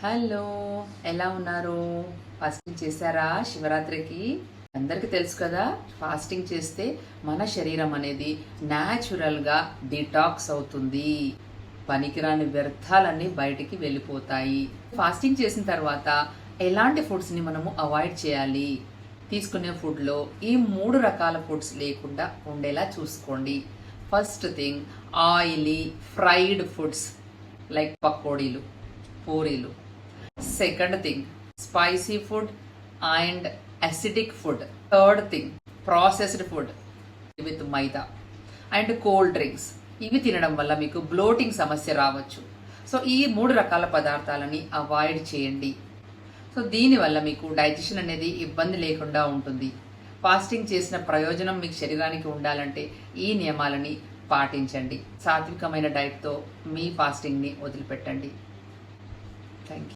Hello, ఎలా ఉన్నారు? Fasting చేశారా శివరాత్రికి? అందరికీ తెలుసు కదా, ఫాస్టింగ్ చేస్తే మన శరీరం అనేది న్యాచురల్గా డిటాక్స్ అవుతుంది. పనికిరాని వ్యర్థాలన్నీ బయటికి వెళ్ళిపోతాయి. ఫాస్టింగ్ చేసిన తర్వాత ఎలాంటి ఫుడ్స్ని మనము అవాయిడ్ చేయాలి? తీసుకునే ఫుడ్లో ఈ 3 రకాల ఫుడ్స్ లేకుండా ఉండేలా చూసుకోండి. First thing, oily fried foods like పకోడీలు, పూరీలు. Second thing, spicy food and acidic food. Third thing, processed food with maida and cold drinks. ఇవి తినడం వల్ల మీకు బ్లోటింగ్ సమస్య రావచ్చు. సో ఈ 3 రకాల పదార్థాలని అవాయిడ్ చేయండి. సో దీనివల్ల మీకు డైజెషన్ అనేది ఇబ్బంది లేకుండా ఉంటుంది. ఫాస్టింగ్ చేసిన ప్రయోజనం మీకు శరీరానికి ఉండాలంటే ఈ నియమాలని పాటించండి. సాత్వికమైన డైట్తో మీ ఫాస్టింగ్ని వదిలిపెట్టండి. Thank you.